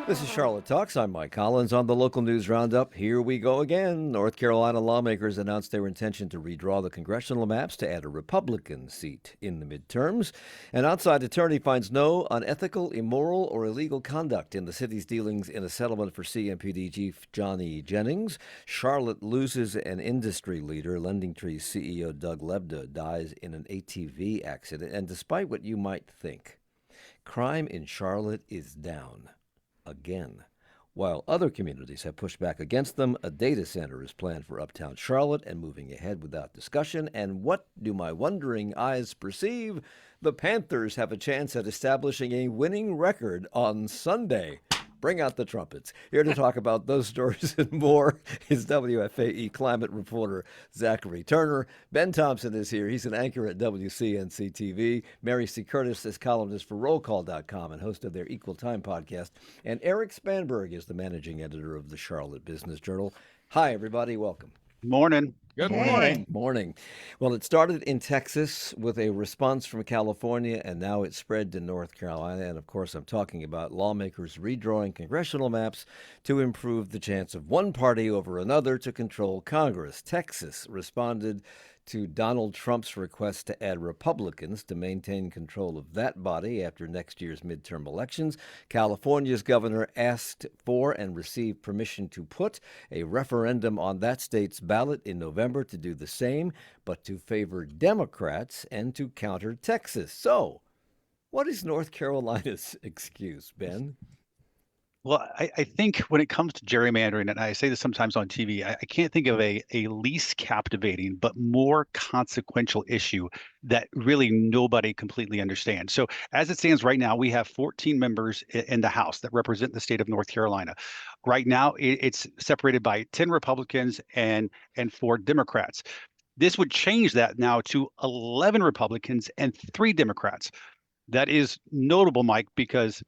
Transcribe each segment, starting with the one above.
This is Charlotte Talks. I'm Mike Collins on the local news roundup. Here we go again. North Carolina lawmakers announced their intention to redraw the congressional maps to add a Republican seat in the midterms. An outside attorney finds no unethical, immoral, or illegal conduct in the city's dealings in a settlement for CMPD Chief Johnny Jennings. Charlotte loses an industry leader. LendingTree CEO Doug Lebda dies in an ATV accident. And despite what you might think, crime in Charlotte is down again. While other communities have pushed back against them, a data center is planned for uptown Charlotte and moving ahead without discussion. And what do my wondering eyes perceive? The Panthers have a chance at establishing a winning record on Sunday. Bring out the trumpets. Here to talk about those stories and more is WFAE climate reporter Zachary Turner. Ben Thompson is here. He's an anchor at WCNC TV. Mary C. Curtis is columnist for Rollcall.com and host of their Equal Time podcast. And Erik Spanberg is the managing editor of the Charlotte Business Journal. Hi, everybody. Welcome. Morning. Good Morning. morning. Morning. Well, it started in Texas with a response from California, and now it's spread to North Carolina. And of course, I'm talking about lawmakers redrawing congressional maps to improve the chance of one party over another to control Congress. Texas responded to Donald Trump's request to add Republicans to maintain control of that body after next year's midterm elections. California's governor asked for and received permission to put a referendum on that state's ballot in November to do the same, but to favor Democrats and to counter Texas. So, what is North Carolina's excuse, Ben? Well, I think when it comes to gerrymandering, and I say this sometimes on TV, I can't think of a least captivating but more consequential issue that really nobody completely understands. So as it stands right now, we have 14 members in the House that represent the state of North Carolina. Right now, it's separated by 10 Republicans and 4 Democrats. This would change that now to 11 Republicans and 3 Democrats. That is notable, Mike, because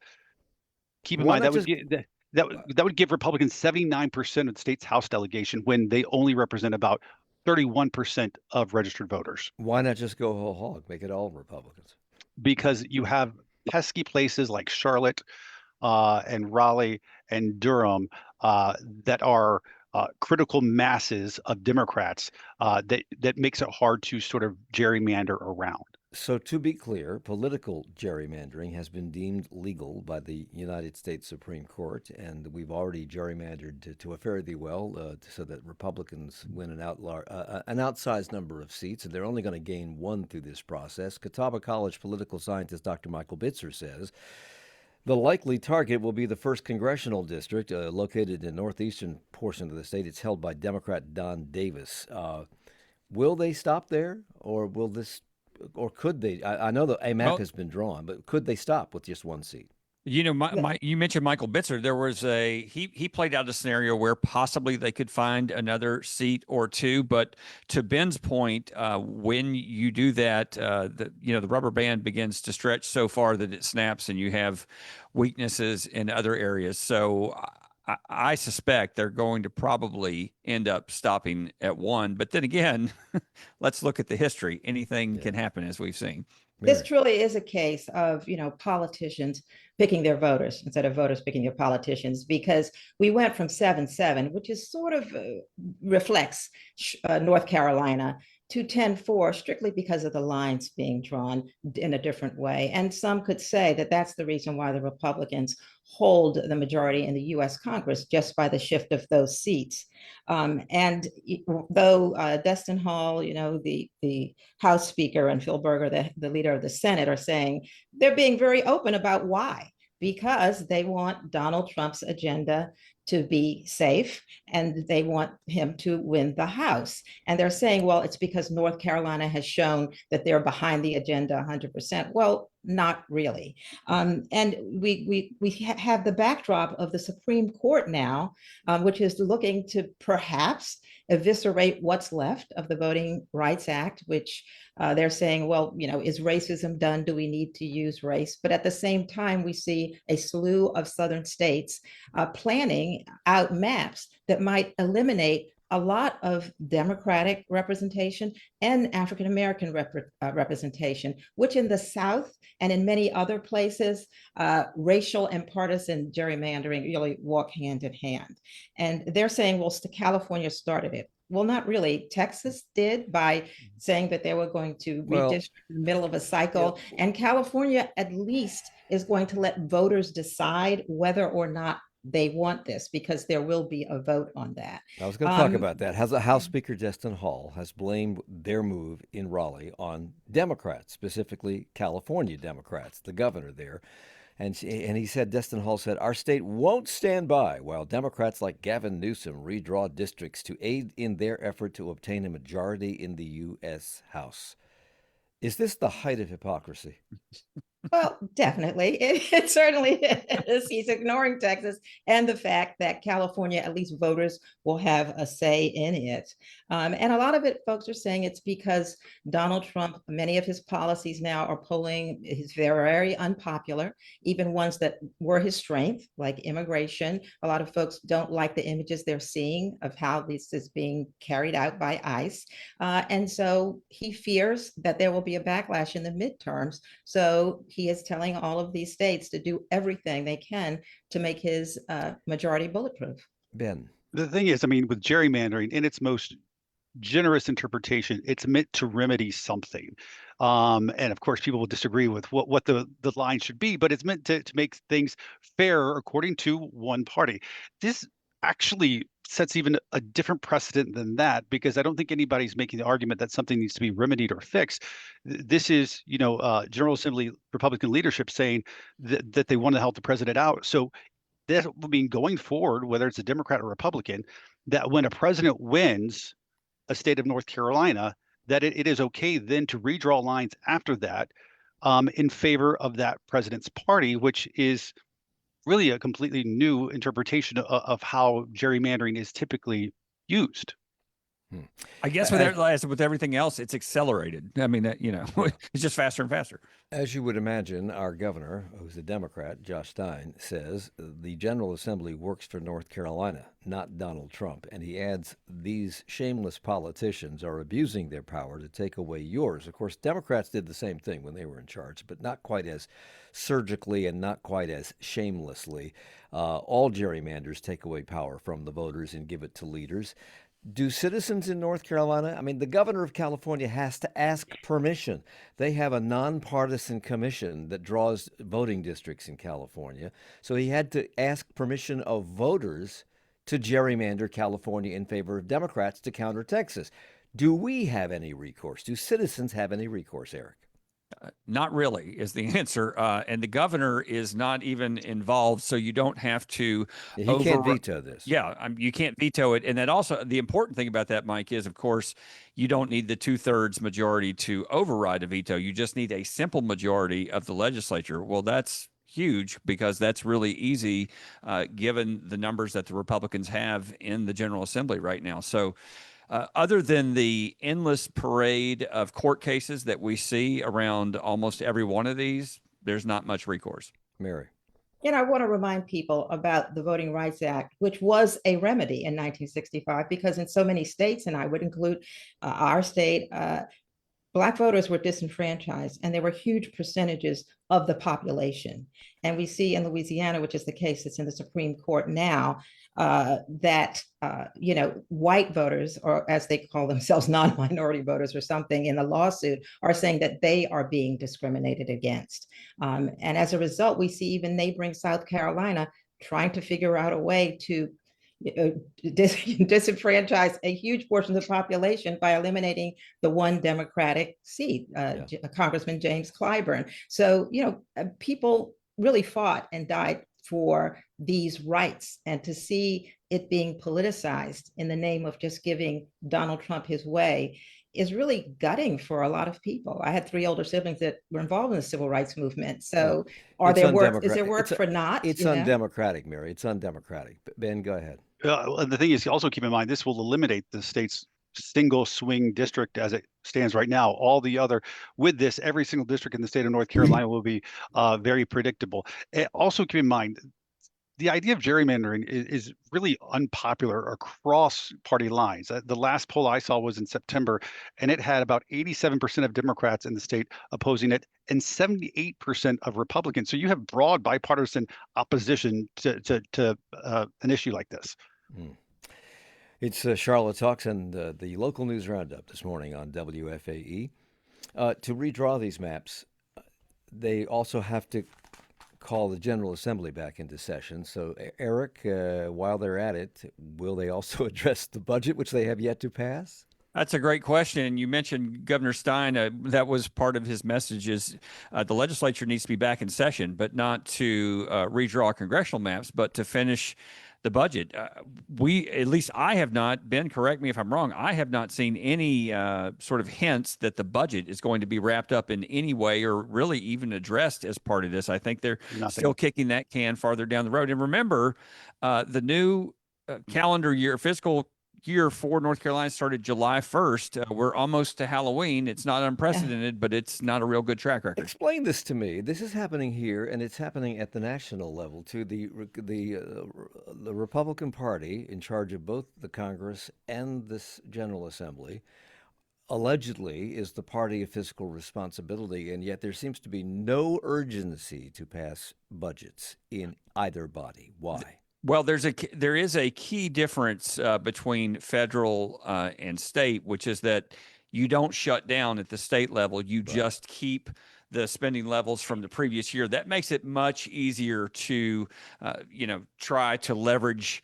keep in mind that would give Republicans 79% of the state's House delegation when they only represent about 31% of registered voters. Why not just go whole hog, make it all Republicans? Because you have pesky places like Charlotte and Raleigh and Durham that are critical masses of Democrats that makes it hard to sort of gerrymander around. So to be clear, political gerrymandering has been deemed legal by the United States Supreme Court, and we've already gerrymandered to a fairly well so that Republicans win an outsized number of seats, and they're only going to gain one through this process. Catawba College political scientist Dr. Michael Bitzer says the likely target will be the first congressional district located in the northeastern portion of the state. It's held by Democrat Don Davis. Will they stop there, or could they? I know a map has been drawn, but could they stop with just one seat? You know, you mentioned Michael Bitzer. There was he played out a scenario where possibly they could find another seat or two. But to Ben's point, when you do that, the rubber band begins to stretch so far that it snaps, and you have weaknesses in other areas. So I suspect they're going to probably end up stopping at one. But then again, let's look at the history. Anything can happen, as we've seen. This truly is a case of, politicians picking their voters instead of voters picking their politicians, because we went from 7-7, which is sort of reflects North Carolina, to 10-4 strictly because of the lines being drawn in a different way. And some could say that that's the reason why the Republicans hold the majority in the U.S. Congress, just by the shift of those seats. And though Destin Hall, the House Speaker, and Phil Berger, the leader of the Senate, are saying they're being very open about why, because they want Donald Trump's agenda to be safe, and they want him to win the House. And they're saying, well, it's because North Carolina has shown that they're behind the agenda 100%. Well, not really. And we have the backdrop of the Supreme Court now, which is looking to perhaps eviscerate what's left of the Voting Rights Act, which they're saying, well, is racism done? Do we need to use race? But at the same time, we see a slew of southern states planning out maps that might eliminate a lot of Democratic representation and African American representation, which in the South and in many other places, racial and partisan gerrymandering really walk hand in hand. And they're saying, well, California started it. Well, not really. Texas did by saying that they were going to redistrict in the middle of a cycle. And California at least is going to let voters decide whether or not they want this, because there will be a vote on that. I was going to talk about that. House Speaker Justin Hall has blamed their move in Raleigh on Democrats, specifically California Democrats, the governor there. And he said, Destin Hall said, our state won't stand by while Democrats like Gavin Newsom redraw districts to aid in their effort to obtain a majority in the U.S. House. Is this the height of hypocrisy? Well, definitely. It certainly is. He's ignoring Texas and the fact that California, at least voters, will have a say in it. And a lot of it, folks are saying it's because Donald Trump, many of his policies now are polling, he's very unpopular, even ones that were his strength, like immigration. A lot of folks don't like the images they're seeing of how this is being carried out by ICE. And so he fears that there will be a backlash in the midterms. So he is telling all of these states to do everything they can to make his majority bulletproof. Ben. The thing is, I mean, with gerrymandering in its most generous interpretation, it's meant to remedy something. And of course, people will disagree with what the line should be, but it's meant to make things fair according to one party. This actually sets even a different precedent than that, because I don't think anybody's making the argument that something needs to be remedied or fixed. This is, General Assembly Republican leadership saying that they want to help the president out. So that will mean going forward, whether it's a Democrat or Republican, that when a president wins a state of North Carolina, that it is okay then to redraw lines after that in favor of that president's party, which is really a completely new interpretation of how gerrymandering is typically used. I guess with everything else, it's accelerated. I mean, it's just faster and faster. As you would imagine, our governor, who's a Democrat, Josh Stein, says the General Assembly works for North Carolina, not Donald Trump. And he adds, these shameless politicians are abusing their power to take away yours. Of course, Democrats did the same thing when they were in charge, but not quite as surgically and not quite as shamelessly. All gerrymanders take away power from the voters and give it to leaders. Do citizens in North Carolina, I mean, the governor of California has to ask permission. They have a nonpartisan commission that draws voting districts in California. So he had to ask permission of voters to gerrymander California in favor of Democrats to counter Texas. Do we have any recourse? Do citizens have any recourse, Erik? Not really is the answer. And the governor is not even involved, so you don't have to. He can't veto this. Yeah, you can't veto it. And then also the important thing about that, Mike, is, of course, you don't need the 2/3 majority to override a veto. You just need a simple majority of the legislature. Well, that's huge, because that's really easy given the numbers that the Republicans have in the General Assembly right now. So other than the endless parade of court cases that we see around almost every one of these, there's not much recourse. Mary. I want to remind people about the Voting Rights Act, which was a remedy in 1965, because in so many states, and I would include our state, Black voters were disenfranchised, and there were huge percentages of the population. And we see in Louisiana, which is the case that's in the Supreme Court now, that white voters, or as they call themselves, non-minority voters or something in the lawsuit, are saying that they are being discriminated against. And as a result, we see even neighboring South Carolina trying to figure out a way to disenfranchise a huge portion of the population by eliminating the one Democratic seat, Congressman James Clyburn. So, people really fought and died for these rights, and to see it being politicized in the name of just giving Donald Trump his way is really gutting for a lot of people. I had 3 older siblings that were involved in the civil rights movement. So is there work for not? It's undemocratic, Mary. It's undemocratic. Ben, go ahead. The thing is, also keep in mind, this will eliminate the state's single swing district as it stands right now. With this, every single district in the state of North Carolina will be very predictable. Also keep in mind, the idea of gerrymandering is really unpopular across party lines. The last poll I saw was in September, and it had about 87% of Democrats in the state opposing it and 78% of Republicans. So you have broad bipartisan opposition to an issue like this. Mm. It's Charlotte Talks and the local news roundup this morning on WFAE. To redraw these maps, they also have to call the General Assembly back into session. So, Erik, while they're at it, will they also address the budget, which they have yet to pass? That's a great question. You mentioned Governor Stein. That was part of his message is the legislature needs to be back in session, but not to redraw congressional maps, but to finish the budget. At least I have not, Ben, correct me if I'm wrong, I have not seen any sort of hints that the budget is going to be wrapped up in any way or really even addressed as part of this. I think they're still kicking that can farther down the road. And remember, the new calendar year, fiscal year for North Carolina started July 1st. We're almost to Halloween. It's not unprecedented, but it's not a real good track record. Explain this to me. This is happening here, and it's happening at the national level too. The Republican Party, in charge of both the Congress and this General Assembly, allegedly is the party of fiscal responsibility, and yet there seems to be no urgency to pass budgets in either body. Why? Well, there is a key difference between federal and state, which is that you don't shut down at the state level. You just keep the spending levels from the previous year. That makes it much easier to, try to leverage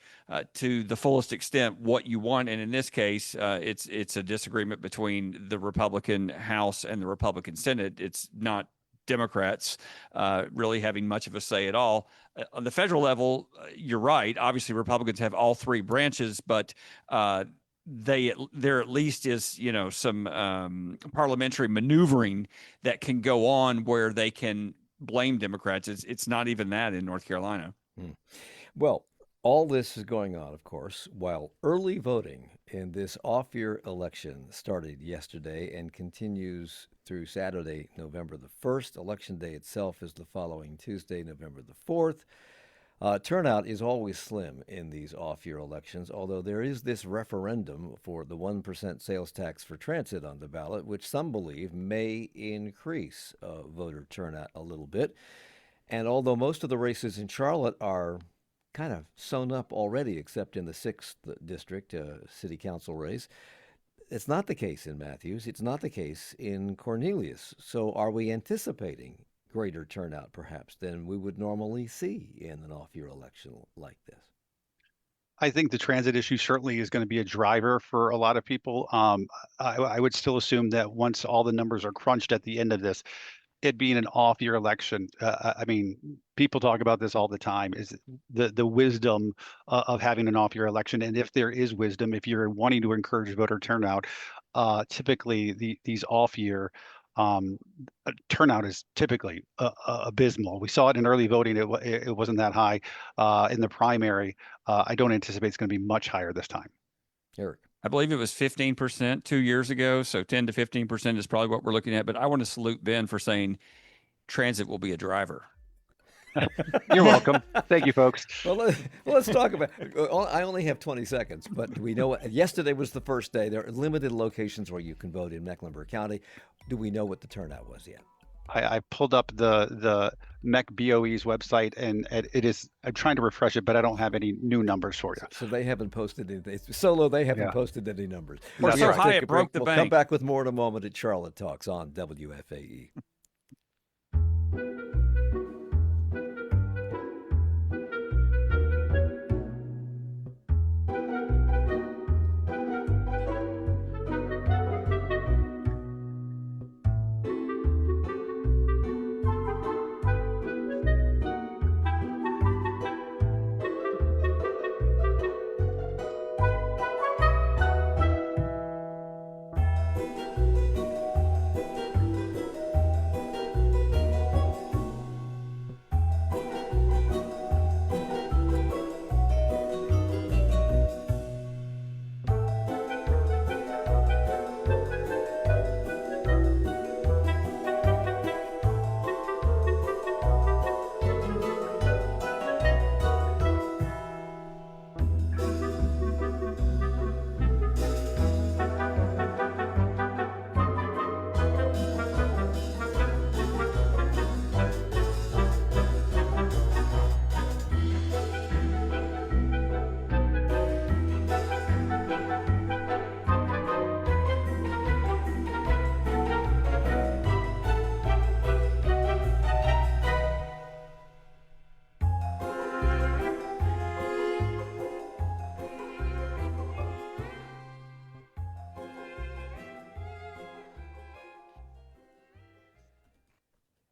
to the fullest extent what you want. And in this case, it's a disagreement between the Republican House and the Republican Senate. It's not Democrats really having much of a say at all. On the federal level, you're right. Obviously, Republicans have all three branches, but there at least is some parliamentary maneuvering that can go on where they can blame Democrats. It's not even that in North Carolina. Well, all this is going on, of course, while early voting in this off-year election started yesterday and continues through Saturday, November the 1st. Election day itself is the following Tuesday, November the 4th. Turnout is always slim in these off-year elections, although there is this referendum for the 1% sales tax for transit on the ballot, which some believe may increase voter turnout a little bit. And although most of the races in Charlotte are kind of sewn up already, except in the 6th district city council race, it's not the case in Matthews. It's not the case in Cornelius. So are we anticipating greater turnout, perhaps, than we would normally see in an off-year election like this? I think the transit issue certainly is going to be a driver for a lot of people. I would still assume that once all the numbers are crunched at the end of this, it being an off-year election, I mean, people talk about this all the time, is the wisdom of having an off-year election. And if there is wisdom, if you're wanting to encourage voter turnout, typically these off-year turnout is typically abysmal. We saw it in early voting. It wasn't that high in the primary. I don't anticipate it's going to be much higher this time. Erik. I believe it was 15% 2 years ago. So 10 to 15% is probably what we're looking at. But I want to salute Ben for saying transit will be a driver. You're welcome. Thank you, folks. Well, let's talk about I only have 20 seconds, but do we know what? Yesterday was the first day. There are limited locations where you can vote in Mecklenburg County. Do we know what the turnout was yet? I pulled up the MEC BOE's website, and it is. I'm trying to refresh it, but I don't have any new numbers for you. So they haven't posted anything. Solo, they haven't posted any numbers. We're so high it broke the bank. We'll come back with more in a moment at Charlotte Talks on WFAE.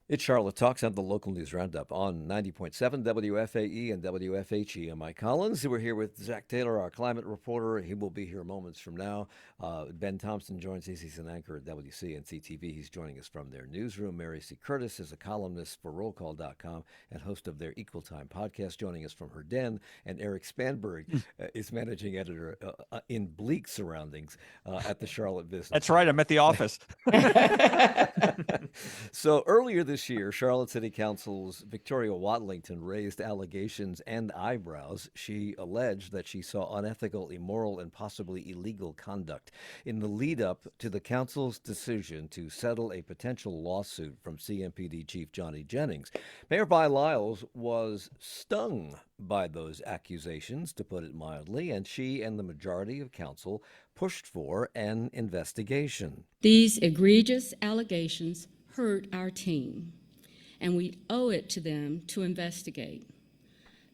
It's Charlotte Talks on the local news roundup on 90.7 WFAE and WFHE. I'm Mike Collins. We're here with Zach Taylor, our climate reporter. He will be here moments from now. Ben Thompson joins us. He's an anchor at WCNC TV. He's joining us from their newsroom. Mary C. Curtis is a columnist for Rollcall.com and host of their Equal Time podcast, joining us from her den. And Erik Spanberg is managing editor in bleak surroundings at the Charlotte Business. That's right. I'm at the office. So earlier this year, Charlotte City Council's Victoria Watlington raised allegations and eyebrows. She alleged that she saw unethical, immoral, and possibly illegal conduct in the lead up to the council's decision to settle a potential lawsuit from CMPD Chief Johnny Jennings. Mayor Vi Lyles was stung by those accusations, to put it mildly, and she and the majority of council pushed for an investigation. These egregious allegations hurt our team, and we owe it to them to investigate.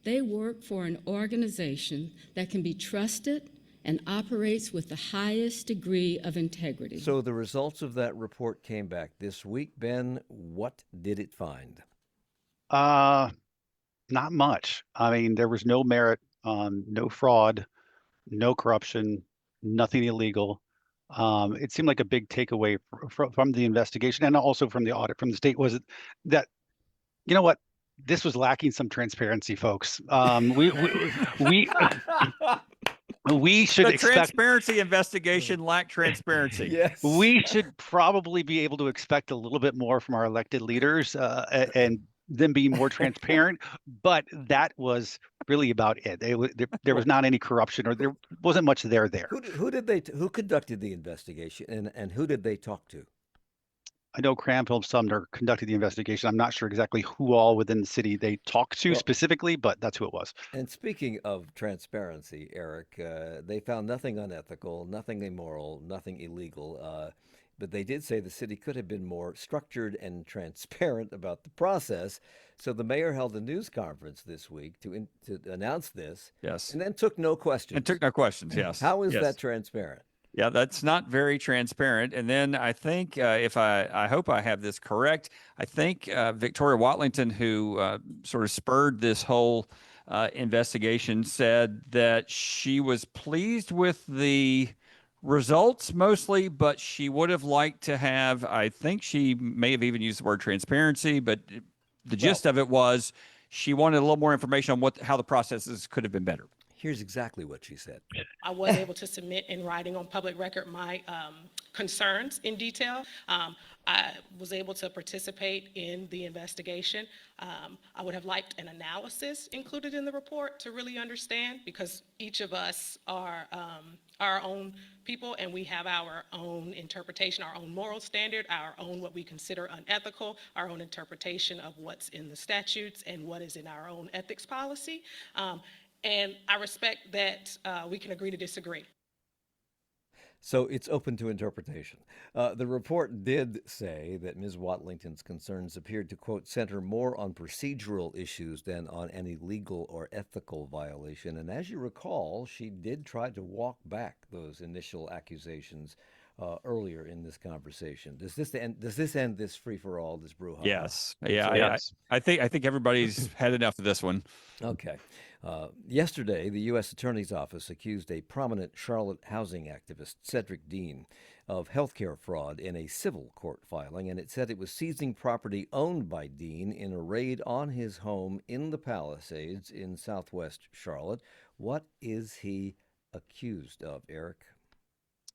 They work for an organization that can be trusted and operates with the highest degree of integrity. So the results of that report came back this week. Ben, what did it find? Not much. I mean, there was no merit, no fraud, no corruption, nothing illegal. It seemed like a big takeaway from the investigation and also from the audit from the state was that, you know what, this was lacking some transparency, folks. We should The expect transparency investigation lacked transparency. Yes. we should probably be able to expect a little bit more from our elected leaders and them being more transparent, but that was really about it. There was not any corruption, or there wasn't much there. Who conducted the investigation, and who did they talk to? I know Cranfield Sumner conducted the investigation. I'm not sure exactly who all within the city they talked to specifically, but that's who it was. And speaking of transparency, Erik, they found nothing unethical, nothing immoral, nothing illegal. But they did say the city could have been more structured and transparent about the process. So the mayor held a news conference this week to announce this. Yes. And then took no questions. And took no questions. Yes. How is Yes. that transparent? Yeah, that's not very transparent. And then I think if I hope I have this correct, I think Victoria Watlington, who sort of spurred this whole investigation, said that she was pleased with the results mostly, but she would have liked to have, I think she may have even used the word transparency, but the gist of it was she wanted a little more information on how the processes could have been better. Here's exactly what she said. I was able to submit in writing on public record my concerns in detail. I was able to participate in the investigation. I would have liked an analysis included in the report to really understand, because each of us are our own people and we have our own interpretation, our own moral standard, our own what we consider unethical, our own interpretation of what's in the statutes and what is in our own ethics policy. And I respect that we can agree to disagree. So it's open to interpretation. The report did say that Ms. Watlington's concerns appeared to, quote, center more on procedural issues than on any legal or ethical violation. And as you recall, she did try to walk back those initial accusations earlier in this conversation. Does this end this free-for-all, this brouhaha? Yes. Yeah. Yes. I think everybody's had enough of this one. Okay. Yesterday, the U.S. Attorney's Office accused a prominent Charlotte housing activist, Cedric Dean, of healthcare fraud in a civil court filing, and it said it was seizing property owned by Dean in a raid on his home in the Palisades in southwest Charlotte. What is he accused of, Erik?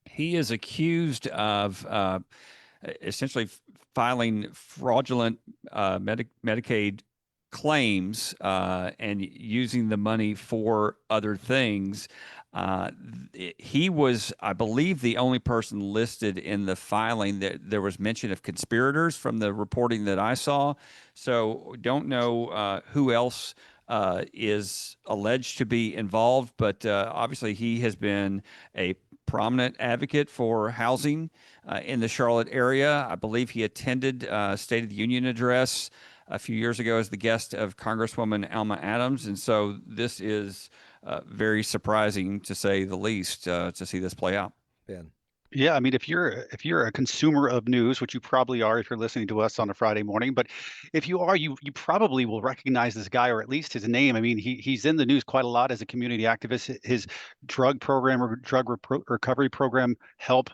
He is accused of essentially filing fraudulent Medicaid claims and using the money for other things. He was, I believe, the only person listed in the filing. That there was mention of conspirators from the reporting that I saw. So don't know who else is alleged to be involved, but obviously he has been a prominent advocate for housing in the Charlotte area. I believe he attended State of the Union address a few years ago as the guest of Congresswoman Alma Adams. And so this is very surprising, to say the least, to see this play out. Ben? Yeah, I mean, if you're a consumer of news, which you probably are if you're listening to us on a Friday morning, but if you are, you probably will recognize this guy or at least his name. I mean, he's in the news quite a lot as a community activist. His drug program or recovery program help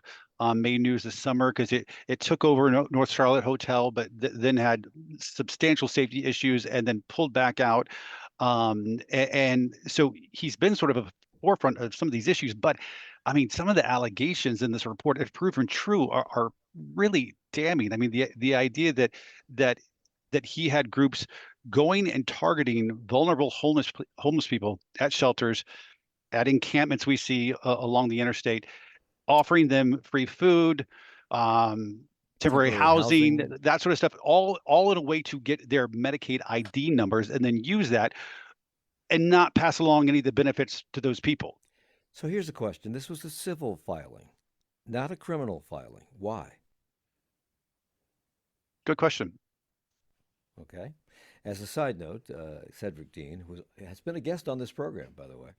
made news this summer because it took over North Charlotte Hotel, but then had substantial safety issues and then pulled back out. And so he's been sort of a forefront of some of these issues, but I mean, some of the allegations in this report, if proven true, are really damning. I mean, the idea that that he had groups going and targeting vulnerable homeless people at shelters, at encampments we see along the interstate, offering them free food, temporary housing, that sort of stuff, all in a way to get their Medicaid ID numbers and then use that and not pass along any of the benefits to those people. So here's a question. This was a civil filing, not a criminal filing. Why? Good question. Okay. As a side note, Cedric Dean, who has been a guest on this program, by the way,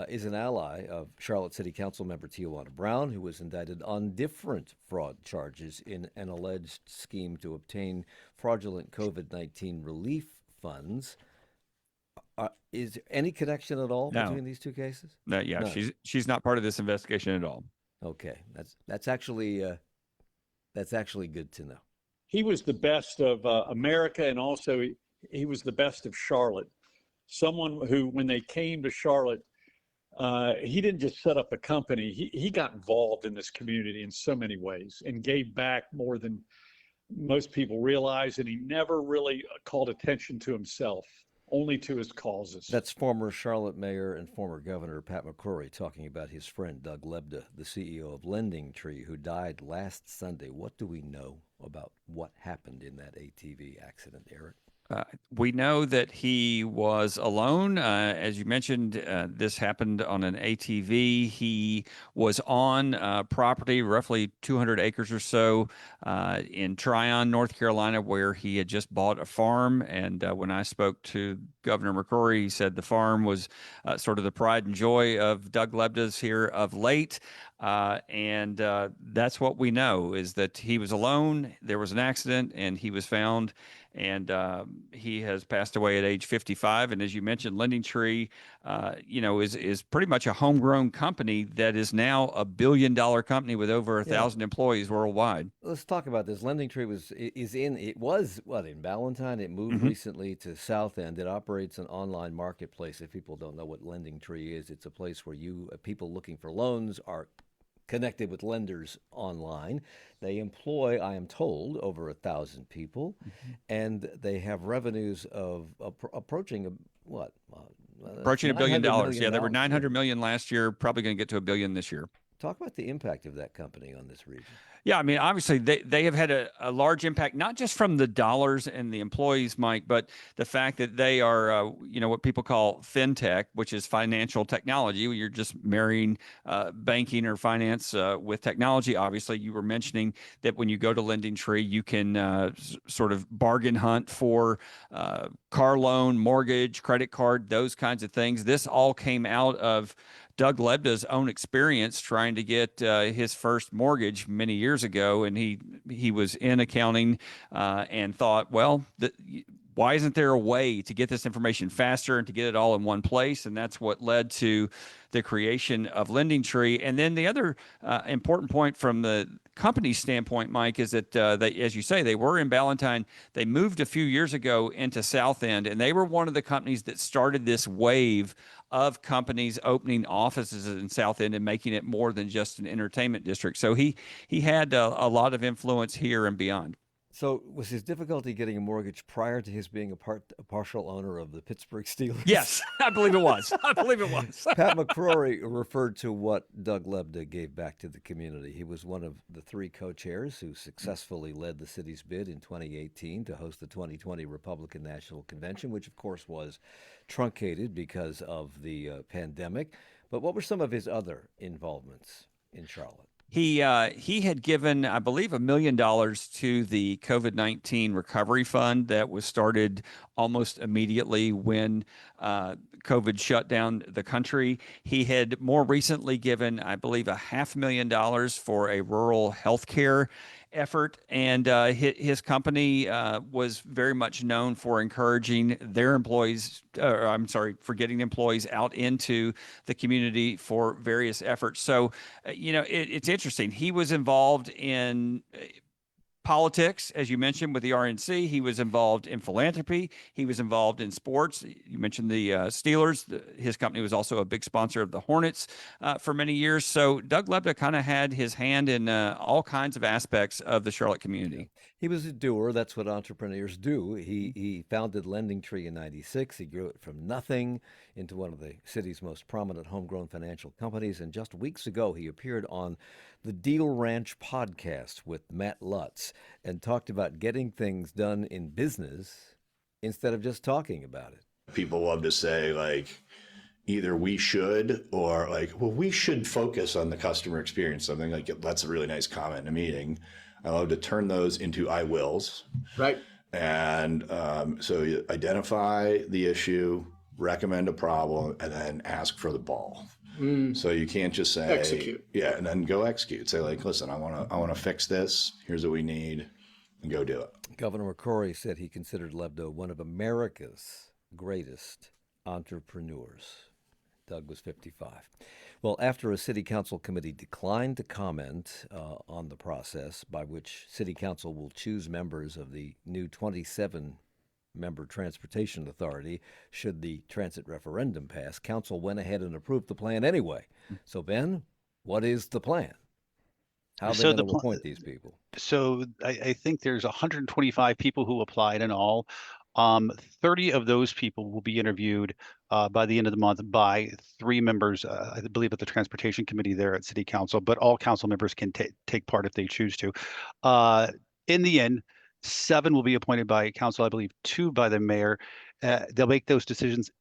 is an ally of Charlotte City Council member Tijuana Brown, who was indicted on different fraud charges in an alleged scheme to obtain fraudulent COVID-19 relief funds. Is there any connection at all between these two cases? No, yeah, no. She's not part of this investigation at all. Okay, that's actually good to know. He was the best of America, and also he was the best of Charlotte. Someone who, when they came to Charlotte, he didn't just set up a company. He got involved in this community in so many ways and gave back more than most people realize. And he never really called attention to himself, only to his causes. That's former Charlotte Mayor and former Governor Pat McCrory talking about his friend Doug Lebda, the CEO of LendingTree, who died last Sunday. What do we know about what happened in that ATV accident, Erik? We know that he was alone. As you mentioned, this happened on an ATV. He was on property, roughly 200 acres or so, in Tryon, North Carolina, where he had just bought a farm. And when I spoke to Governor McCrory, he said the farm was sort of the pride and joy of Doug Lebda's here of late. And that's what we know, is that he was alone. There was an accident and he was found, and he has passed away at age 55. And as you mentioned, LendingTree, is pretty much a homegrown company that is now a $1 billion company with over 1,000 employees worldwide. Let's talk about this. LendingTree was in Ballantyne. It moved recently to South End. It operates an online marketplace. If people don't know what LendingTree is, it's a place where people looking for loans are connected with lenders online. They employ, I am told, over 1,000 people, and they have revenues of approaching approaching $1 billion. Yeah, they were $900 million last year, probably going to get to $1 billion this year. Talk about the impact of that company on this region. Yeah, I mean, obviously they have had a large impact, not just from the dollars and the employees, Mike, but the fact that they are, what people call fintech, which is financial technology. You're just marrying banking or finance with technology. Obviously, you were mentioning that when you go to LendingTree, you can sort of bargain hunt for car loan, mortgage, credit card, those kinds of things. This all came out of Doug Lebda's own experience trying to get his first mortgage many years ago, and he was in accounting and thought, well, why isn't there a way to get this information faster and to get it all in one place? And that's what led to the creation of LendingTree. And then the other important point from the company's standpoint, Mike, is that they, as you say, they were in Ballantyne. They moved a few years ago into South End, and they were one of the companies that started this wave of companies opening offices in South End and making it more than just an entertainment district. So he had a lot of influence here and beyond. So was his difficulty getting a mortgage prior to his being a partial owner of the Pittsburgh Steelers? Yes, I believe it was. Pat McCrory referred to what Doug Lebda gave back to the community. He was one of the 3 co-chairs who successfully led the city's bid in 2018 to host the 2020 Republican National Convention, which of course was truncated because of the pandemic. But what were some of his other involvements in Charlotte? He had given, I believe, $1 million to the COVID-19 recovery fund that was started almost immediately when COVID shut down the country. He had more recently given, I believe, $500,000 for a rural healthcare effort, and his company was very much known for encouraging their employees, for getting employees out into the community for various efforts. So, it's interesting. He was involved in politics, as you mentioned, with the RNC. He was involved in philanthropy. He was involved in sports. You mentioned the Steelers. His company was also a big sponsor of the Hornets for many years. So Doug Lebda kind of had his hand in all kinds of aspects of the Charlotte community. He was a doer. That's what entrepreneurs do. He founded LendingTree in '96. He grew it from nothing into one of the city's most prominent homegrown financial companies. And just weeks ago, he appeared on the Deal Ranch podcast with Matt Lutz and talked about getting things done in business instead of just talking about it. People love to say, like, either we should or like, well, we should focus on the customer experience. Something like, that's a really nice comment in a meeting. I love to turn those into I wills. Right. And so you identify the issue, recommend a problem, and then ask for the ball. So you can't just say execute. Yeah, and then go execute. Say, like, listen, I want to fix this. Here's what we need, and go do it. Governor McCrory said he considered Lebda one of America's greatest entrepreneurs. Doug was 55. Well, after a city council committee declined to comment on the process by which city council will choose members of the new 27-member transportation authority should the transit referendum pass, council went ahead and approved the plan anyway. So, Ben, what is the plan? How are they going to appoint these people? So I think there's 125 people who applied in all. 30 of those people will be interviewed by the end of the month by 3 members, I believe, at the transportation committee there at City Council, but all council members can take part if they choose to. In the end, 7 will be appointed by council, I believe 2 by the mayor. They'll make those decisions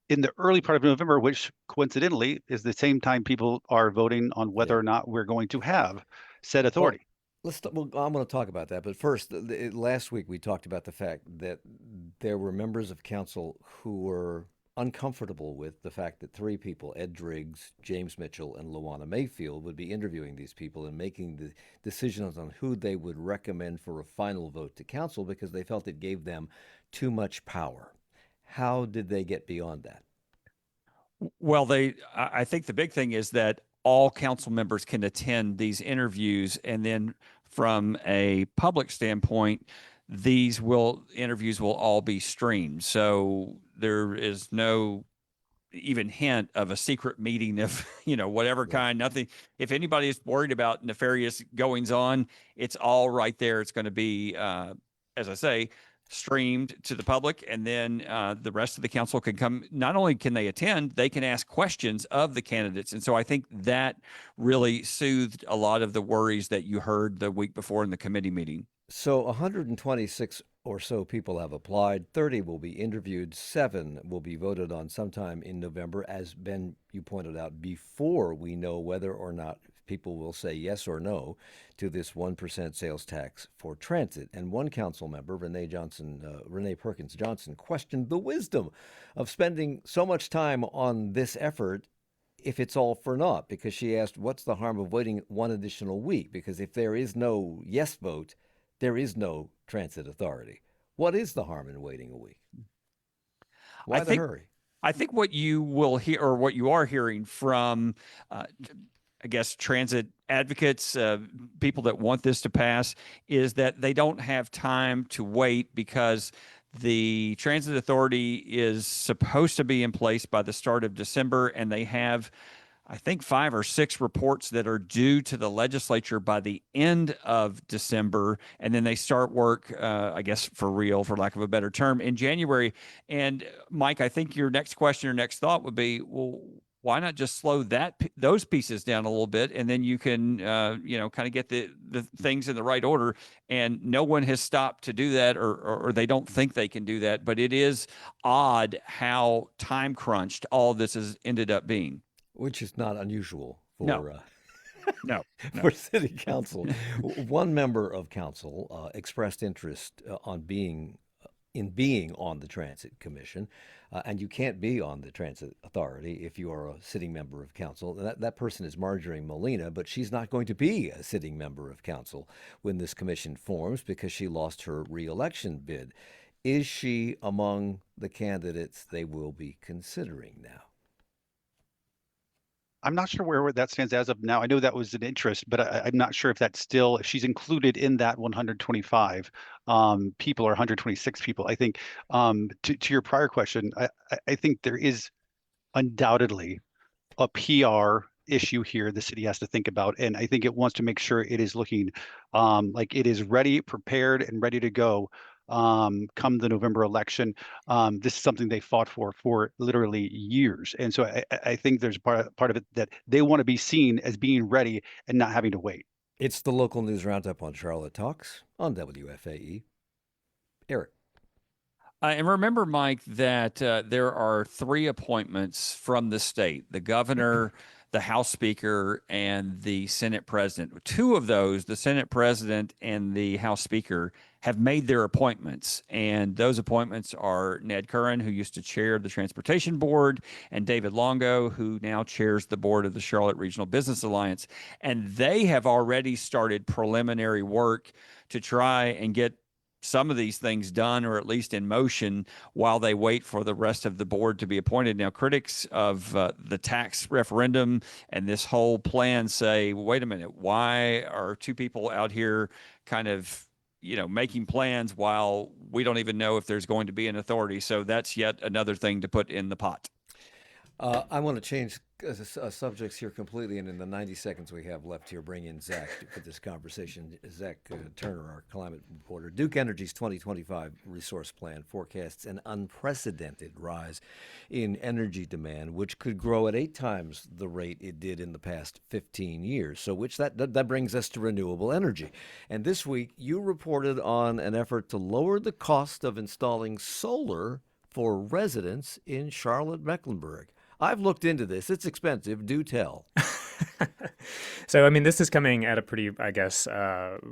in the early part of November, which coincidentally is the same time people are voting on whether or not we're going to have said authority. Well, I'm going to talk about that. But first, last week we talked about the fact that there were members of council who were uncomfortable with the fact that 3 people, Ed Driggs, James Mitchell, and Luana Mayfield, would be interviewing these people and making the decisions on who they would recommend for a final vote to council because they felt it gave them too much power. How did they get beyond that? Well, I think the big thing is that all council members can attend these interviews, and then from a public standpoint, these interviews will all be streamed. So there is no even hint of a secret meeting of, whatever kind, nothing. If anybody is worried about nefarious goings on, it's all right there. It's going to be, as I say, streamed to the public, and then the rest of the council can come. Not only can they attend, they can ask questions of the candidates. And so I think that really soothed a lot of the worries that you heard the week before in the committee meeting. So 126 or so people have applied. 30 will be interviewed. 7 will be voted on sometime in November, as Ben, you pointed out, before we know whether or not people will say yes or no to this 1% sales tax for transit. And one council member, Renee Perkins Johnson, questioned the wisdom of spending so much time on this effort if it's all for naught, because she asked, what's the harm of waiting one additional week? Because if there is no yes vote, there is no transit authority. What is the harm in waiting a week? Why the hurry? I think what you will hear, or what you are hearing from, I guess, transit advocates, people that want this to pass, is that they don't have time to wait because the transit authority is supposed to be in place by the start of December, and they have, I think, 5 or 6 reports that are due to the legislature by the end of December, and then they start work, I guess, for real, for lack of a better term, in January. And Mike, I think your next question or next thought would be, well, why not just slow those pieces down a little bit, and then you can, kind of get the things in the right order. And no one has stopped to do that, or they don't think they can do that. But it is odd how time crunched all this has ended up being. Which is not unusual for No. for city council. One member of council expressed interest on being in being on the Transit Commission, and you can't be on the Transit Authority if you are a sitting member of council. That person is Marjorie Molina, but she's not going to be a sitting member of council when this commission forms because she lost her reelection bid. Is she among the candidates they will be considering now? I'm not sure where that stands as of now. I know that was an interest, but I'm not sure if that's still, if she's included in that 125 people or 126 people. I think to your prior question, I think there is undoubtedly a PR issue here the city has to think about. And I think it wants to make sure it is looking like it is ready, prepared, and ready to go come the November election. This is something they fought for literally years. And so I think there's part of it that they want to be seen as being ready and not having to wait. It's the local news roundup on Charlotte Talks on WFAE. Erik. And remember, Mike, that there are 3 appointments from the state: the governor, the House Speaker, and the Senate President. 2 of those, the Senate President and the House Speaker, have made their appointments. And those appointments are Ned Curran, who used to chair the Transportation Board, and David Longo, who now chairs the board of the Charlotte Regional Business Alliance. And they have already started preliminary work to try and get some of these things done, or at least in motion, while they wait for the rest of the board to be appointed. Now, critics of the tax referendum and this whole plan say, wait a minute, why are 2 people out here kind of, making plans while we don't even know if there's going to be an authority? So that's yet another thing to put in the pot. I want to change subjects here completely, and in the 90 seconds we have left here, bring in Zach for this conversation. Zach Turner, our climate reporter. Duke Energy's 2025 resource plan forecasts an unprecedented rise in energy demand, which could grow at 8 times the rate it did in the past 15 years. So that brings us to renewable energy. And this week you reported on an effort to lower the cost of installing solar for residents in Charlotte, Mecklenburg. I've looked into this. It's expensive. Do tell. So, I mean, this is coming at a pretty, I guess,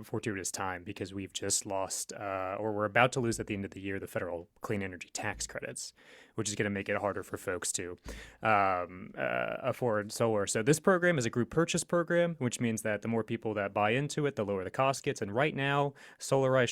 fortuitous time because we've just lost, or we're about to lose at the end of the year, the federal clean energy tax credits, which is going to make it harder for folks to afford solar. So this program is a group purchase program, which means that the more people that buy into it, the lower the cost gets. And right now, the Solarized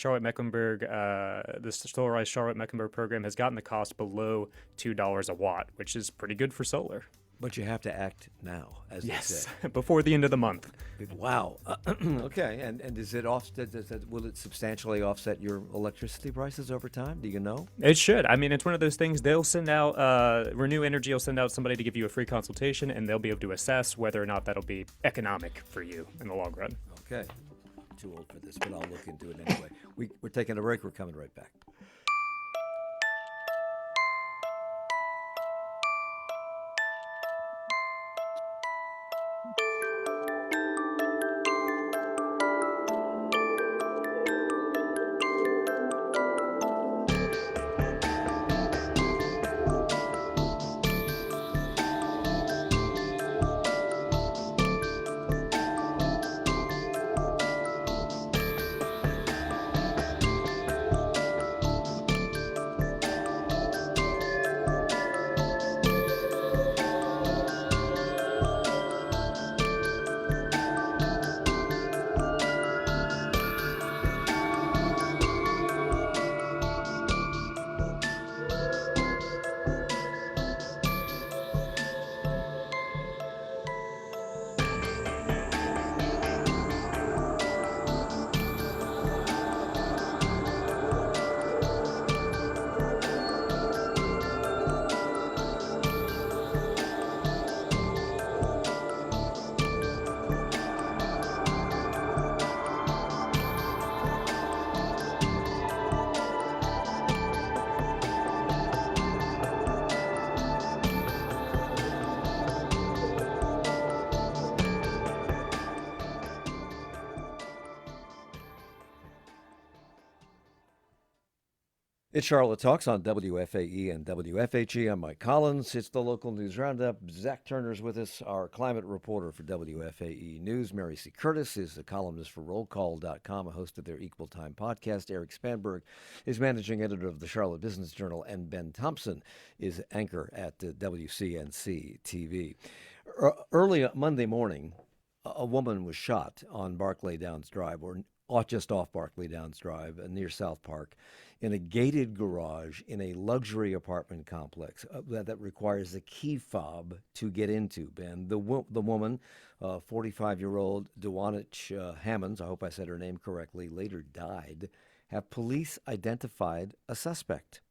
Charlotte Mecklenburg program has gotten the cost below $2 a watt, which is pretty good for solar. But you have to act now, as they say. Before the end of the month. Wow. Okay. And is it will it substantially offset your electricity prices over time? Do you know? It should. I mean, it's one of those things. They'll send out, Renew Energy will send out somebody to give you a free consultation, and they'll be able to assess whether or not that'll be economic for you in the long run. Okay. I'm too old for this, but I'll look into it anyway. We're taking a break. We're coming right back. It's Charlotte Talks on WFAE and WFHE. I'm Mike Collins. It's the local news roundup. Zach Turner's with us, our climate reporter for WFAE News. Mary C. Curtis is a columnist for Rollcall.com, a host of their Equal Time podcast. Erik Spanberg is managing editor of the Charlotte Business Journal, and Ben Thompson is anchor at WCNC TV. Early Monday morning, a woman was shot on Barclay Downs Drive, or just off Barclay Downs Drive near South Park, in a gated garage in a luxury apartment complex that requires a key fob to get into, Ben. The woman, 45-year-old Dewanich Hammonds, I hope I said her name correctly, later died. Have police identified a suspect?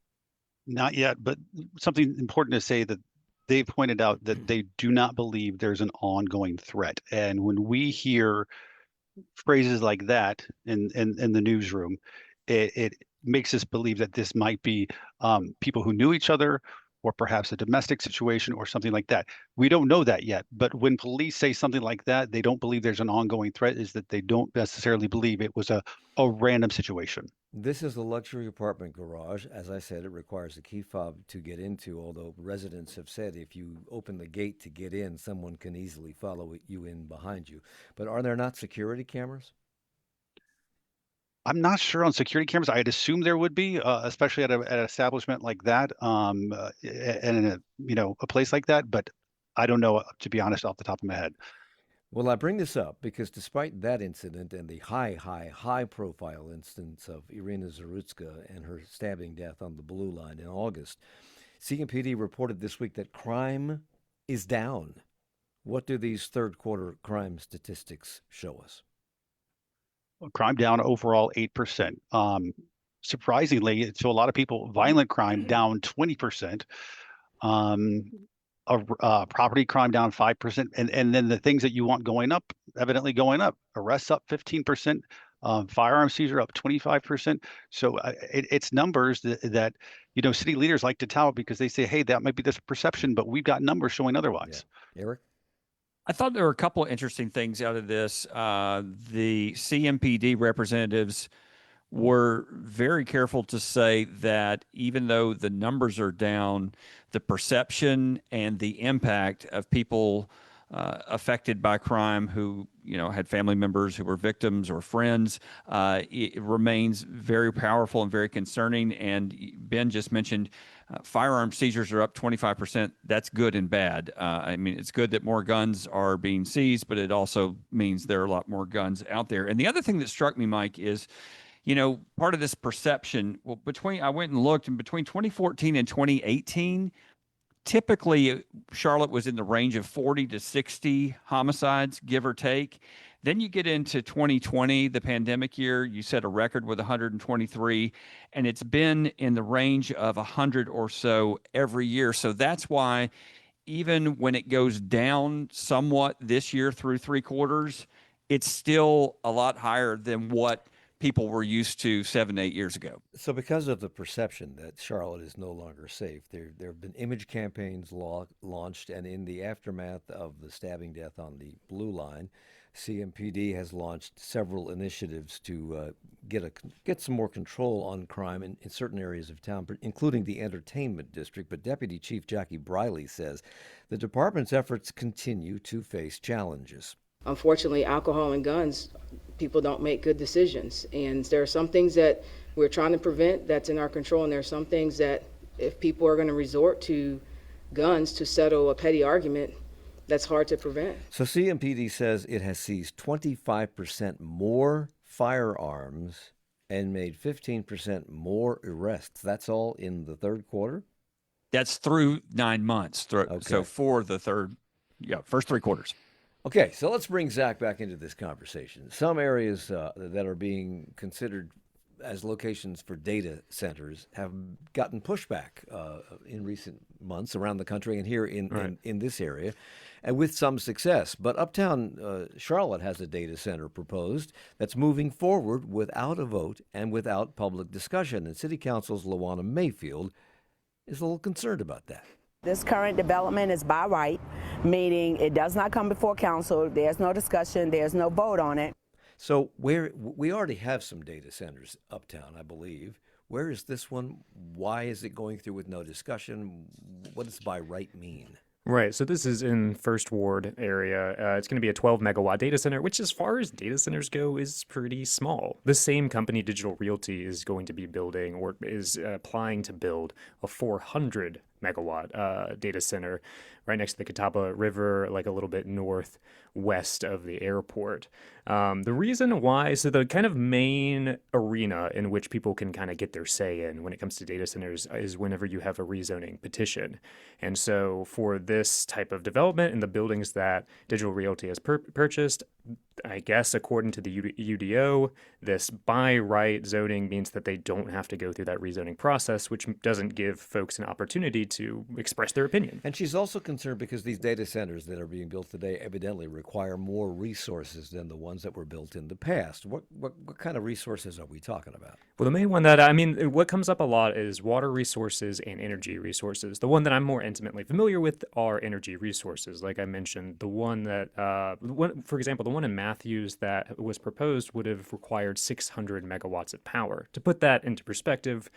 Not yet, but something important to say that they pointed out that they do not believe there's an ongoing threat. And when we hear phrases like that in the newsroom, it makes us believe that this might be people who knew each other, or perhaps a domestic situation or something like that. We don't know that yet, but when police say something like that, they don't believe there's an ongoing threat, is that they don't necessarily believe it was a random situation. This is a luxury apartment garage. As I said, it requires a key fob to get into, although residents have said if you open the gate to get in, someone can easily follow you in behind you. But are there not security cameras? I'm not sure on security cameras. I'd assume there would be, especially at an establishment like that, and in a place like that. But I don't know, to be honest, off the top of my head. Well, I bring this up because despite that incident and the high-profile instance of Irina Zarutska and her stabbing death on the Blue Line in August, CMPD reported this week that crime is down. What do these third-quarter crime statistics show us? Crime down overall 8%. Surprisingly, to a lot of people, violent crime down 20%. Property crime down 5%, and then the things that you want going up, evidently going up. Arrests up 15%, firearm seizure up 25%. So it's numbers that city leaders like to tout because they say, hey, that might be this perception, but we've got numbers showing otherwise. Yeah. Erik? I thought there were a couple of interesting things out of this. The CMPD representatives were very careful to say that even though the numbers are down, the perception and the impact of people affected by crime who had family members who were victims or friends, it remains very powerful and very concerning. And Ben just mentioned firearm seizures are up 25%. That's good and bad. I mean, it's good that more guns are being seized, but it also means there are a lot more guns out there. And the other thing that struck me, Mike, is part of this perception, I went and looked, and between 2014 and 2018, typically Charlotte was in the range of 40 to 60 homicides, give or take. Then you get into 2020, the pandemic year, you set a record with 123, and it's been in the range of 100 or so every year. So that's why even when it goes down somewhat this year through three quarters, it's still a lot higher than what people were used to 7-8 years ago. So because of the perception that Charlotte is no longer safe, there have been image campaigns launched, and in the aftermath of the stabbing death on the Blue Line, CMPD has launched several initiatives to get some more control on crime in certain areas of town, including the entertainment district. But Deputy Chief Jackie Briley says the department's efforts continue to face challenges. Unfortunately, alcohol and guns, people don't make good decisions. And there are some things that we're trying to prevent that's in our control. And there are some things that if people are going to resort to guns to settle a petty argument, that's hard to prevent. So CMPD says it has seized 25% more firearms and made 15% more arrests. That's all in the third quarter? That's through 9 months. Okay. So for the first three quarters. Okay, so let's bring Zach back into this conversation. Some areas that are being considered as locations for data centers have gotten pushback in recent months around the country and here in this area, and with some success. But Uptown Charlotte has a data center proposed that's moving forward without a vote and without public discussion. And City Council's Lawana Mayfield is a little concerned about that. This current development is by right, meaning it does not come before council. There's no discussion. There's no vote on it. So we already have some data centers uptown, I believe. Where is this one? Why is it going through with no discussion? What does by right mean? Right. So this is in First Ward area. It's going to be a 12 megawatt data center, which as far as data centers go is pretty small. The same company, Digital Realty, is going to be building or is applying to build a 400 megawatt data center right next to the Catawba River, like a little bit northwest of the airport. The reason why, so the kind of main arena in which people can kind of get their say in when it comes to data centers is whenever you have a rezoning petition. And so for this type of development and the buildings that Digital Realty has purchased, I guess according to the UDO, this by right zoning means that they don't have to go through that rezoning process, which doesn't give folks an opportunity to express their opinion. And she's also concerned because these data centers that are being built today evidently require more resources than the ones that were built in the past. What kind of resources are we talking about? Well, the main one that, I mean, what comes up a lot is water resources and energy resources. The one that I'm more intimately familiar with are energy resources. Like I mentioned, the one that, for example, the one in Matthews that was proposed would have required 600 megawatts of power. To put that into perspective,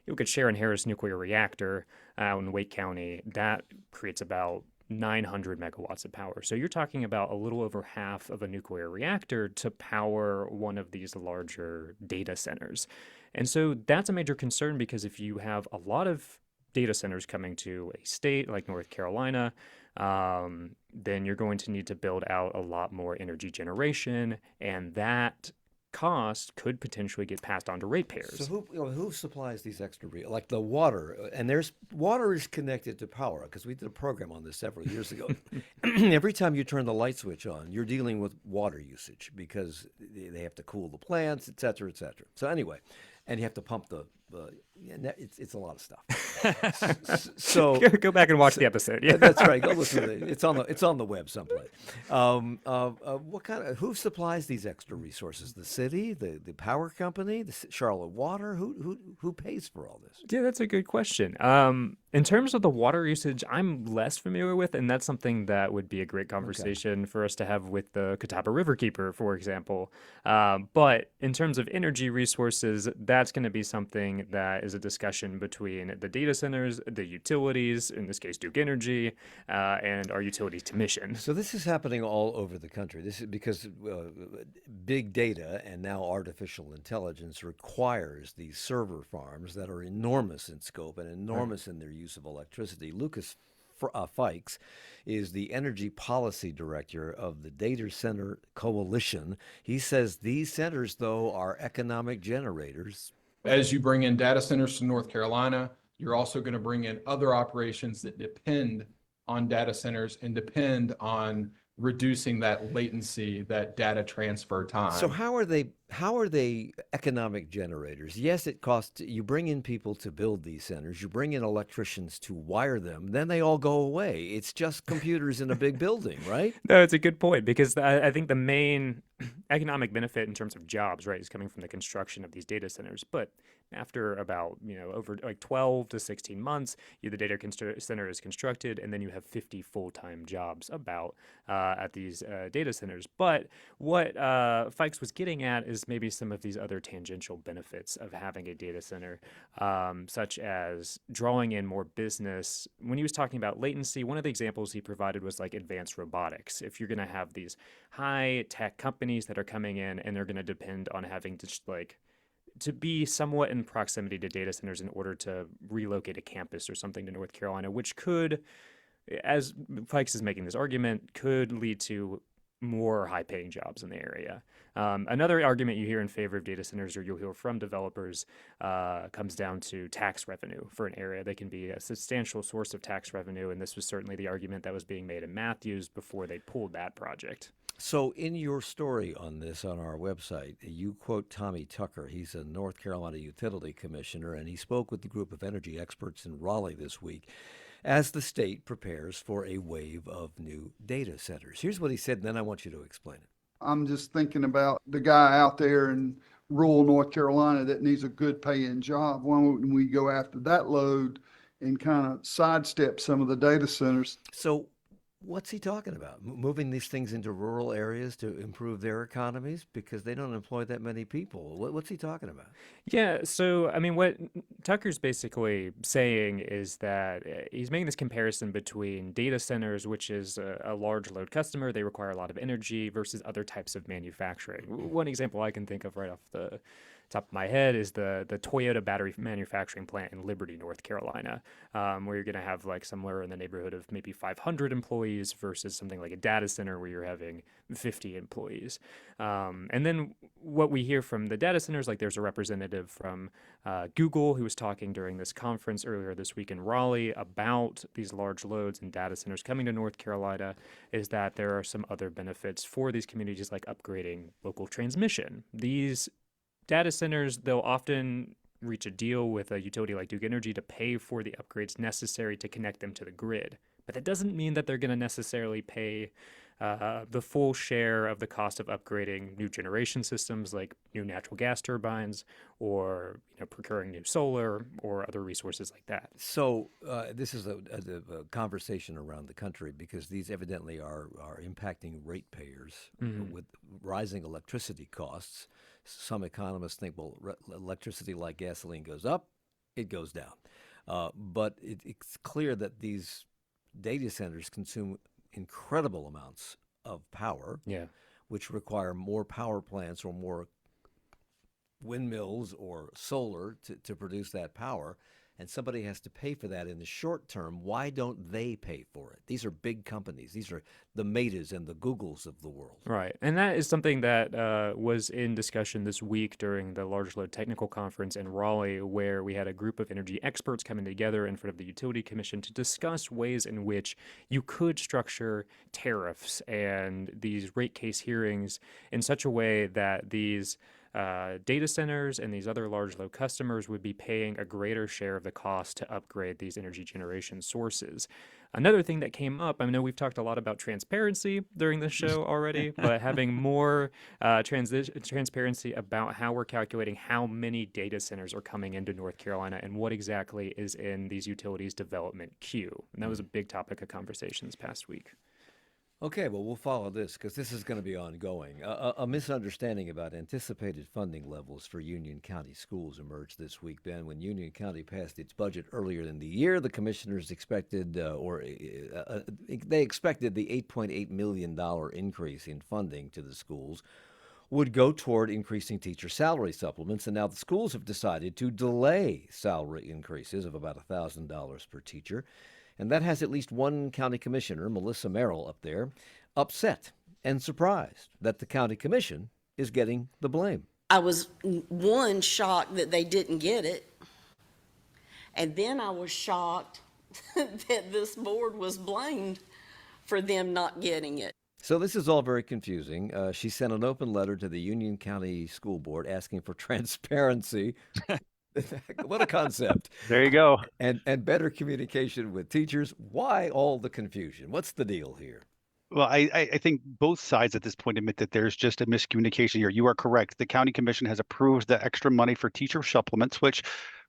you look at Sharon Harris nuclear reactor out in Wake County, that creates about 900 megawatts of power. So you're talking about a little over half of a nuclear reactor to power one of these larger data centers. And so that's a major concern because if you have a lot of data centers coming to a state like North Carolina, then you're going to need to build out a lot more energy generation, and that cost could potentially get passed on to ratepayers. So who supplies these extra like the water? And there's water is connected to power because we did a program on this several years ago. Every time you turn the light switch on, you're dealing with water usage because they have to cool the plants, et cetera, et cetera. So anyway, and you have to pump it's a lot of stuff. So go back and watch the episode. Yeah, that's right. Go listen to it. It's on the web someplace. Who supplies these extra resources? The city, the power company, the Charlotte Water. Who pays for all this? Yeah, that's a good question. In terms of the water usage, I'm less familiar with, and that's something that would be a great conversation for us to have with the Catawba Riverkeeper, for example. But in terms of energy resources, that's going to be something that is a discussion between the data centers, the utilities, in this case Duke Energy, and our utilities commission. So this is happening all over the country. This is because big data and now artificial intelligence requires these server farms that are enormous in scope and enormous in their use of electricity. Lucas Fikes is the energy policy director of the Data Center Coalition. He says these centers, though, are economic generators. As you bring in data centers to North Carolina, you're also going to bring in other operations that depend on data centers and depend on reducing that latency, that data transfer time. So how are they economic generators? Yes, it costs. You bring in people to build these centers. You bring in electricians to wire them. Then they all go away. It's just computers in a big building, right? No, it's a good point because I think the main economic benefit in terms of jobs, right, is coming from the construction of these data centers. But after about, over like 12 to 16 months, the data center is constructed, and then you have 50 full-time jobs at these data centers. But what Fikes was getting at is maybe some of these other tangential benefits of having a data center, such as drawing in more business. When he was talking about latency, one of the examples he provided was like advanced robotics. If you're going to have these high-tech companies that are coming in and they're going to depend on having to be somewhat in proximity to data centers in order to relocate a campus or something to North Carolina, which could, as Fikes is making this argument, could lead to more high-paying jobs in the area. Another argument you hear in favor of data centers, or you'll hear from developers, comes down to tax revenue for an area. They can be a substantial source of tax revenue, and this was certainly the argument that was being made in Matthews before they pulled that project. So in your story on this on our website, you quote Tommy Tucker. He's a North Carolina utility commissioner, and he spoke with the group of energy experts in Raleigh this week as the state prepares for a wave of new data centers. Here's what he said, and then I want you to explain it. I'm just thinking about the guy out there in rural North Carolina that needs a good paying job. Why wouldn't we go after that load and kind of sidestep some of the data centers? So What's he talking about? Moving these things into rural areas to improve their economies because they don't employ that many people. What's he talking about? Yeah, so I mean, what Tucker's basically saying is that he's making this comparison between data centers, which is a large load customer, they require a lot of energy, versus other types of manufacturing. One example I can think of right off the top of my head is the Toyota battery manufacturing plant in Liberty, North Carolina, where you're going to have like somewhere in the neighborhood of maybe 500 employees versus something like a data center where you're having 50 employees. And then what we hear from the data centers, like there's a representative from Google who was talking during this conference earlier this week in Raleigh about these large loads and data centers coming to North Carolina, is that there are some other benefits for these communities, like upgrading local transmission. These data centers, they'll often reach a deal with a utility like Duke Energy to pay for the upgrades necessary to connect them to the grid. But that doesn't mean that they're going to necessarily pay the full share of the cost of upgrading new generation systems like new natural gas turbines, or procuring new solar or other resources like that. So this is a conversation around the country because these evidently are impacting ratepayers with rising electricity costs. Some economists think, well, electricity, like gasoline, goes up, it goes down. But it's clear that these data centers consume incredible amounts of power, which require more power plants or more windmills or solar to produce that power. And somebody has to pay for that in the short term. Why don't they pay for it? These are big companies. These are the Metas and the Googles of the world. Right. And that is something that was in discussion this week during the Large Load Technical Conference in Raleigh, where we had a group of energy experts coming together in front of the Utility Commission to discuss ways in which you could structure tariffs and these rate case hearings in such a way that these data centers and these other large load customers would be paying a greater share of the cost to upgrade these energy generation sources. Another thing that came up, I know we've talked a lot about transparency during this show already, but having more transparency about how we're calculating how many data centers are coming into North Carolina and what exactly is in these utilities development queue. And that was a big topic of conversation this past week. Okay, well, we'll follow this because this is going to be ongoing. A misunderstanding about anticipated funding levels for Union County schools emerged this week, Ben. When Union County passed its budget earlier in the year, the commissioners expected, they expected the $8.8 million increase in funding to the schools would go toward increasing teacher salary supplements, and now the schools have decided to delay salary increases of about $1,000 per teacher. And that has at least one county commissioner, Melissa Merrill, up there, upset and surprised that the county commission is getting the blame. I was, one, shocked that they didn't get it. And then I was shocked that this board was blamed for them not getting it. So this is all very confusing. She sent an open letter to the Union County School Board asking for transparency. What a concept. There you go. And better communication with teachers. Why all the confusion? What's the deal here? Well, I think both sides at this point admit that there's just a miscommunication here. You are correct. The county commission has approved the extra money for teacher supplements, which,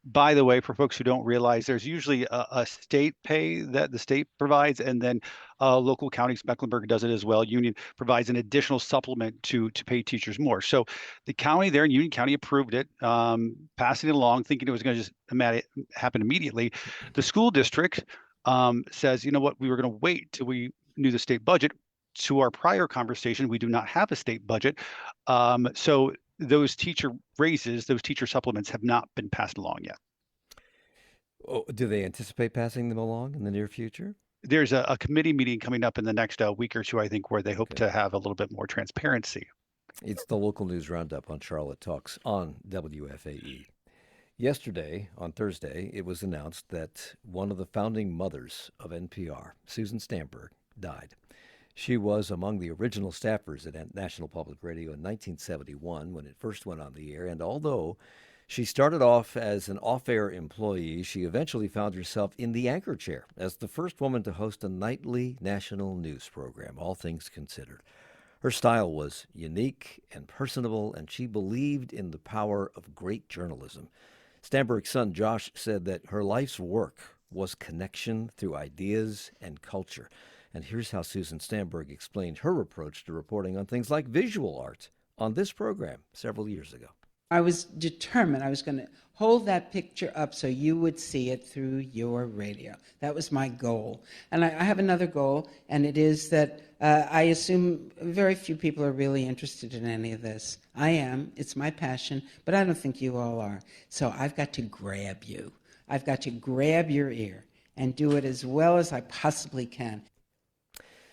by the way, for folks who don't realize, there's usually a state pay that the state provides, and then local counties, Mecklenburg does it as well. Union provides an additional supplement to pay teachers more. So the county there in Union County approved it, passing it along, thinking it was going to just happen immediately. The school district says, you know what, we were going to wait till we knew the state budget. To our prior conversation, we do not have a state budget. So those teacher raises, those teacher supplements have not been passed along yet. Oh, do they anticipate passing them along in the near future? There's a committee meeting coming up in the next week or two, I think, where they hope to have a little bit more transparency. It's the local news roundup on Charlotte Talks on WFAE. Yesterday, on Thursday, it was announced that one of the founding mothers of NPR, Susan Stamberg, died. She was among the original staffers at National Public Radio in 1971 when it first went on the air, and although she started off as an off-air employee, she eventually found herself in the anchor chair as the first woman to host a nightly national news program, All Things Considered. Her style was unique and personable, and she believed in the power of great journalism. Stamberg's son, Josh, said that her life's work was connection through ideas and culture. And here's how Susan Stamberg explained her approach to reporting on things like visual art on this program several years ago. I was determined I was going to hold that picture up so you would see it through your radio. That was my goal. And I have another goal, and it is that I assume very few people are really interested in any of this. I am. It's my passion, but I don't think you all are. So I've got to grab you. I've got to grab your ear and do it as well as I possibly can.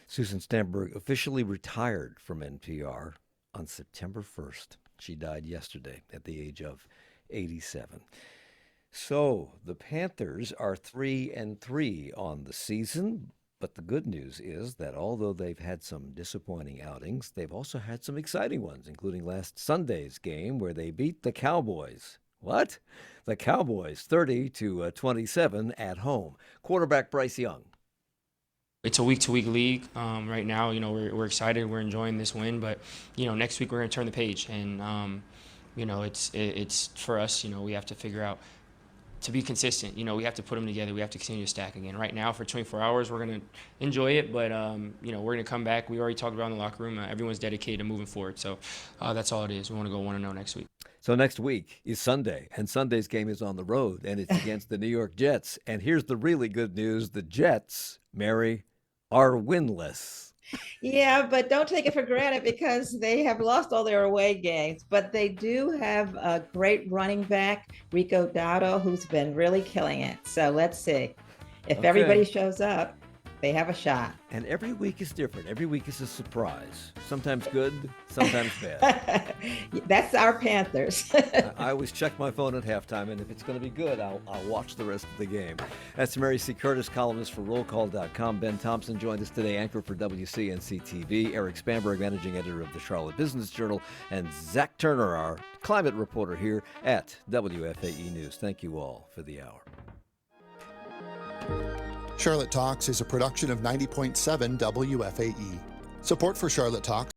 Susan Stamberg officially retired from NPR on September 1st. She died yesterday at the age of 87. So the Panthers are 3-3 on the season, but the good news is that although they've had some disappointing outings, they've also had some exciting ones, including last Sunday's game where they beat the Cowboys. What? The Cowboys 30-27 at home. Quarterback Bryce Young. It's a week-to-week league. Right now, we're excited. We're enjoying this win, but next week we're going to turn the page, and it's for us. We have to figure out to be consistent. We have to put them together. We have to continue to stack again. Right now, for 24 hours, we're going to enjoy it, but we're going to come back. We already talked about in the locker room. Everyone's dedicated to moving forward, so that's all it is. We want to go 1-0 next week. So next week is Sunday, and Sunday's game is on the road, and it's against the New York Jets. And here's the really good news: the Jets, Mary, are winless. Yeah, but don't take it for granted because they have lost all their away games. But they do have a great running back, Rico Dowdle, who's been really killing it. So let's see. If everybody shows up, they have a shot. And every week is different. Every week is a surprise. Sometimes good, sometimes bad. That's our Panthers. I always check my phone at halftime, and if it's going to be good, I'll watch the rest of the game. That's Mary C. Curtis, columnist for Rollcall.com. Ben Thompson joined us today, anchor for WCNC TV. Erik Spanberg, managing editor of the Charlotte Business Journal. And Zach Turner, our climate reporter here at WFAE News. Thank you all for the hour. Charlotte Talks is a production of 90.7 WFAE. Support for Charlotte Talks